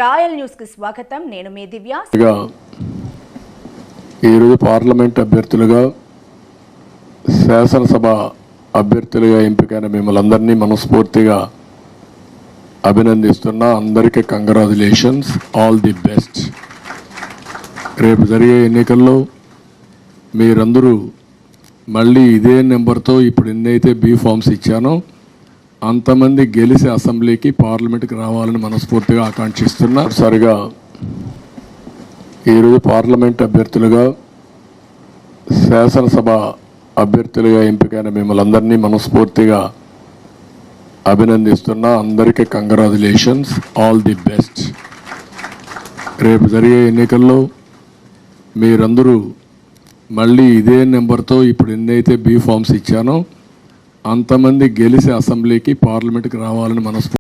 Royal news కి స్వాగతం. నేను మీ దివ్య. ఈరోజు పార్లమెంట్ అభ్యర్థులుగా శాసనసభ అభ్యర్థులుగా ఎంపికైన మిమ్మల్ని అందరినీ మనస్ఫూర్తిగా అభినందిస్తున్నా. అందరికీ కంగ్రాచులేషన్స్, ఆల్ ది బెస్ట్. రేపు జరిగే ఎన్నికల్లో మీరందరూ మళ్ళీ ఇదే నెంబర్తో ఇప్పుడు ఎన్నైతే బీ ఫామ్స్ ఇచ్చానో అంతమంది గెలిచి అసెంబ్లీకి పార్లమెంట్కి రావాలని మనస్ఫూర్తిగా ఆకాంక్షిస్తున్నా. సరిగా ఈరోజు పార్లమెంట్ అభ్యర్థులుగా శాసనసభ అభ్యర్థులుగా ఎంపికైన మిమ్మల్ని అందరినీ మనస్ఫూర్తిగా అభినందిస్తున్నా. అందరికీ కంగ్రాచులేషన్స్, ఆల్ ది బెస్ట్. రేపు జరిగే ఎన్నికల్లో మీరందరూ మళ్ళీ ఇదే నెంబర్తో ఇప్పుడు ఎన్నైతే బీ ఫామ్స్ ఇచ్చానో అంతమంది గెలిచి అసెంబ్లీకి పార్లమెంట్కి రావాలని మనస్ఫూర్తి